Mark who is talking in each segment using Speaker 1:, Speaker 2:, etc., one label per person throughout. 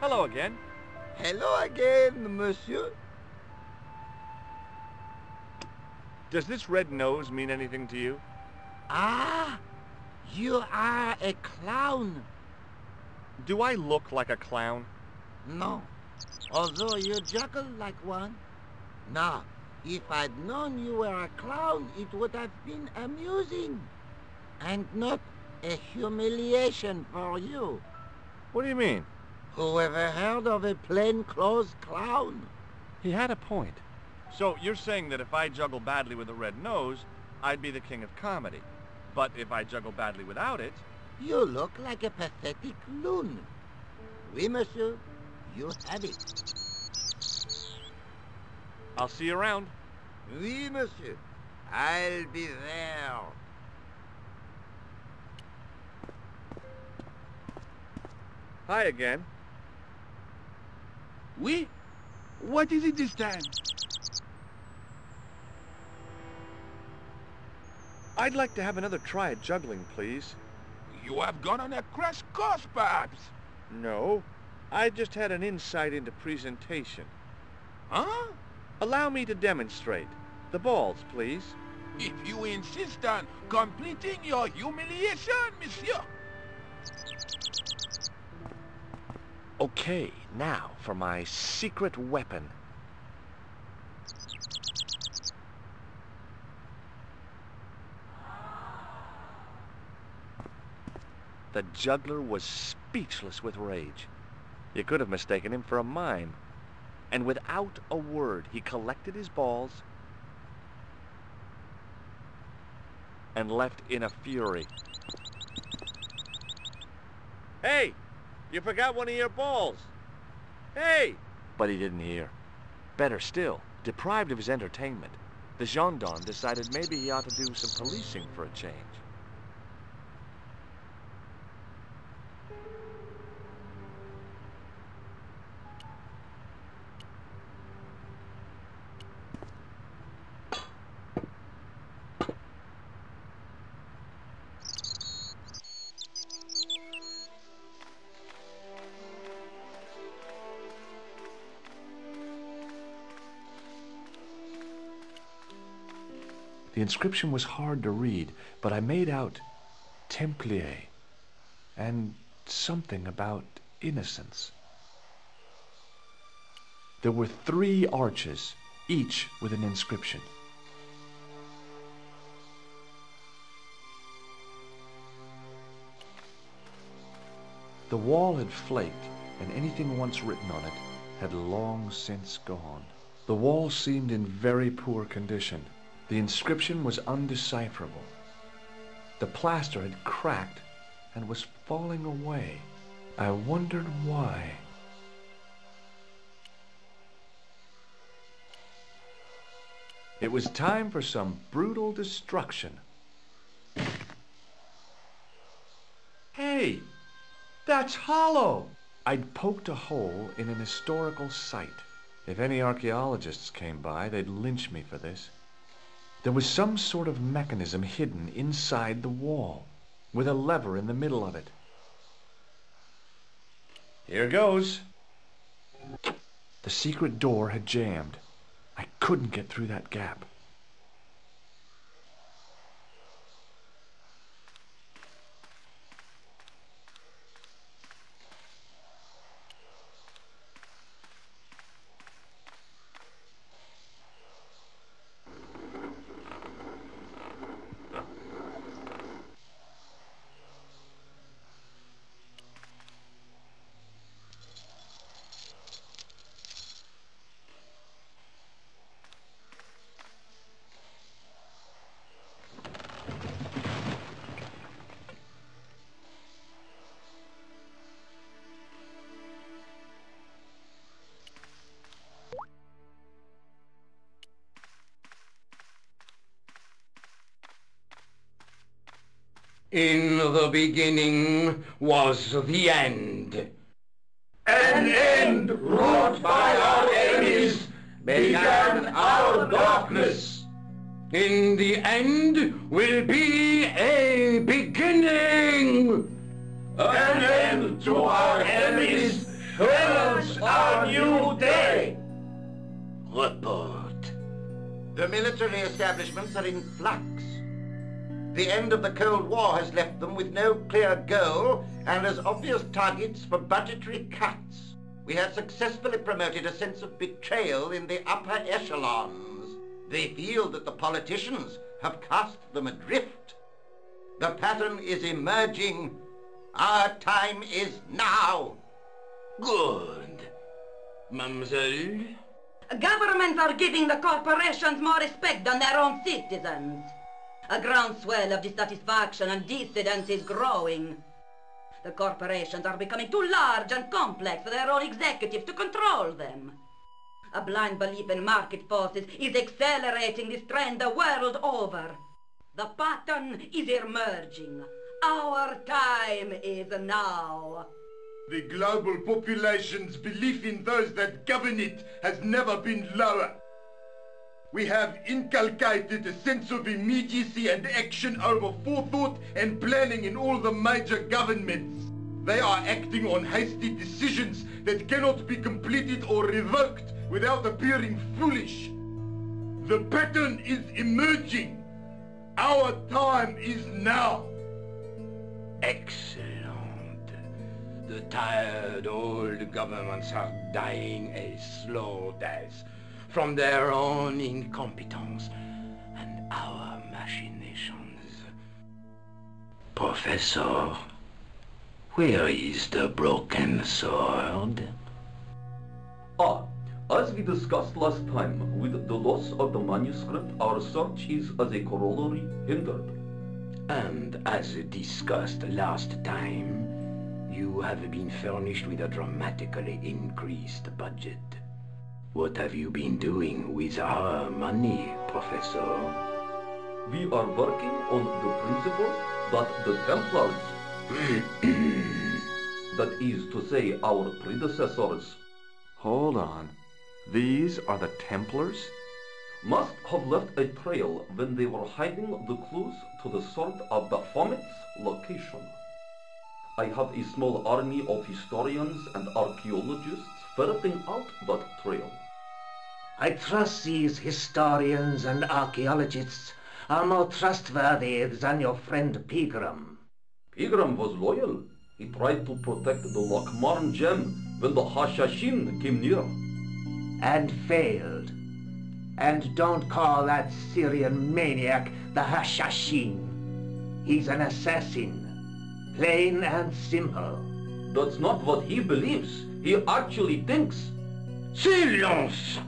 Speaker 1: Hello again.
Speaker 2: Hello again, monsieur.
Speaker 1: Does this red nose mean anything to you?
Speaker 2: Ah, you are a clown.
Speaker 1: Do I look like a clown?
Speaker 2: No, although you juggle like one. Now, if I'd known you were a clown, it would have been amusing. And not a humiliation for you.
Speaker 1: What do you mean?
Speaker 2: Who ever heard of a plainclothes clown?
Speaker 1: He had a point. So you're saying that if I juggle badly with a red nose, I'd be the king of comedy. But if I juggle badly without it...
Speaker 2: You look like a pathetic loon. Oui, monsieur. You have it.
Speaker 1: I'll see you around.
Speaker 2: Oui, monsieur. I'll be there.
Speaker 1: Hi again.
Speaker 3: Oui? What is it this time?
Speaker 1: I'd like to have another try at juggling, please.
Speaker 3: You have gone on a crash course, perhaps?
Speaker 1: No. I just had an insight into presentation.
Speaker 3: Huh?
Speaker 1: Allow me to demonstrate. The balls, please.
Speaker 3: If you insist on completing your humiliation, monsieur.
Speaker 1: Okay, now for my secret weapon. The juggler was speechless with rage. You could have mistaken him for a mime. And without a word, he collected his balls and left in a fury. Hey! You forgot one of your balls! Hey! But he didn't hear. Better still, deprived of his entertainment, the gendarme decided maybe he ought to do some policing for a change. The inscription was hard to read, but I made out Templiers and something about innocence. There were 3 arches, each with an inscription. The wall had flaked, and anything once written on it had long since gone. The wall seemed in very poor condition. The inscription was undecipherable. The plaster had cracked and was falling away. I wondered why. It was time for some brutal destruction. Hey, that's hollow! I'd poked a hole in an historical site. If any archaeologists came by, they'd lynch me for this. There was some sort of mechanism hidden inside the wall, with a lever in the middle of it. Here goes. The secret door had jammed. I couldn't get through that gap.
Speaker 4: In the beginning was the end.
Speaker 5: An end wrought by our enemies began our darkness.
Speaker 4: In the end will be a beginning.
Speaker 5: An end to our enemies heralds our new day.
Speaker 2: Report. The military establishments are in flux. The end of the Cold War has left them with no clear goal and as obvious targets for budgetary cuts. We have successfully promoted a sense of betrayal in the upper echelons. They feel that the politicians have cast them adrift. The pattern is emerging. Our time is now.
Speaker 6: Good. Mademoiselle?
Speaker 7: Governments are giving the corporations more respect than their own citizens. A groundswell of dissatisfaction and dissidence is growing. The corporations are becoming too large and complex for their own executives to control them. A blind belief in market forces is accelerating this trend the world over. The pattern is emerging. Our time is now.
Speaker 3: The global population's belief in those that govern it has never been lower. We have inculcated a sense of immediacy and action over forethought and planning in all the major governments. They are acting on hasty decisions that cannot be completed or revoked without appearing foolish. The pattern is emerging. Our time is now.
Speaker 6: Excellent. The tired old governments are dying a slow death from their own incompetence and our machinations. Professor, where is the broken sword?
Speaker 8: As we discussed last time, with the loss of the manuscript, our search is as a corollary hindered.
Speaker 6: And as discussed last time, you have been furnished with a dramatically increased budget. What have you been doing with our money, Professor?
Speaker 8: We are working on the principle that the Templars, that is to say our predecessors,
Speaker 1: Hold on. These are the Templars?
Speaker 8: must have left a trail when they were hiding the clues to the sword of Baphomet's location. I have a small army of historians and archaeologists ferreting out that trail.
Speaker 2: I trust these historians and archaeologists are more trustworthy than your friend Pegram.
Speaker 8: Pegram was loyal. He tried to protect the Lakmarn gem when the Hashashin came near.
Speaker 2: And failed. And don't call that Syrian maniac the Hashashin. He's an assassin. Plain and simple.
Speaker 8: That's not what he believes. He actually thinks.
Speaker 6: Silence!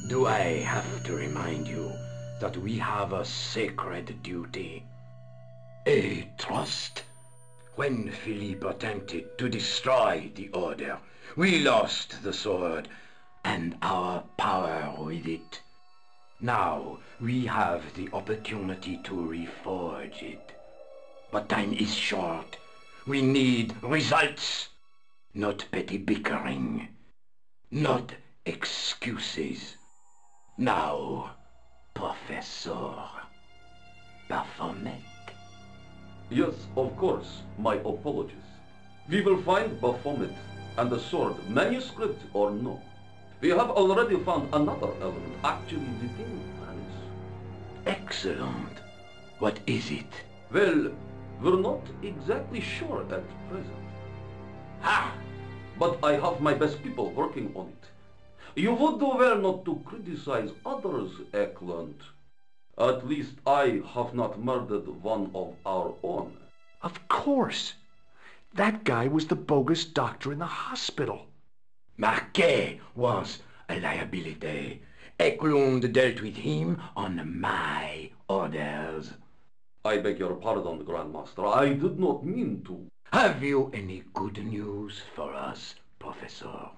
Speaker 6: Do I have to remind you that we have a sacred duty? A trust? When Philippe attempted to destroy the Order, we lost the sword and our power with it. Now we have the opportunity to reforge it. But time is short. We need results, not petty bickering, not excuses. Now, Professor Baphomet.
Speaker 8: Yes, of course, my apologies. We will find Baphomet and the sword, manuscript or no. We have already found another element actually within Paris.
Speaker 6: Excellent. What is it?
Speaker 8: Well, we're not exactly sure at present.
Speaker 6: Ha!
Speaker 8: But I have my best people working on it. You would do well not to criticize others, Eklund. At least I have not murdered one of our own.
Speaker 1: Of course. That guy was the bogus doctor in the hospital.
Speaker 6: Marquet was a liability. Eklund dealt with him on my orders.
Speaker 8: I beg your pardon, Grandmaster. I did not mean to.
Speaker 6: Have you any good news for us, Professor?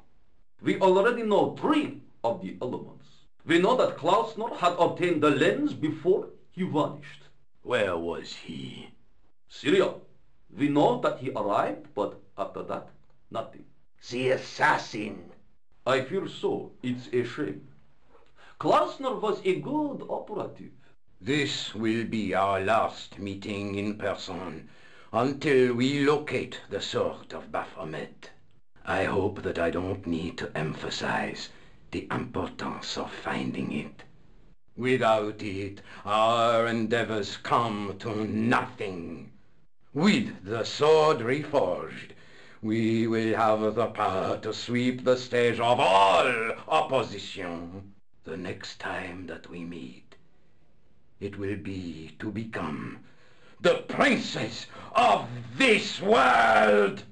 Speaker 8: We already know 3 of the elements. We know that Klausner had obtained the lens before he vanished.
Speaker 6: Where was he?
Speaker 8: Syria. We know that he arrived, but after that, nothing.
Speaker 2: The assassin.
Speaker 8: I fear so. It's a shame. Klausner was a good operative.
Speaker 6: This will be our last meeting in person until we locate the sword of Baphomet. I hope that I don't need to emphasize the importance of finding it. Without it, our endeavors come to nothing. With the sword reforged, we will have the power to sweep the stage of all opposition. The next time that we meet, it will be to become the princess of this world!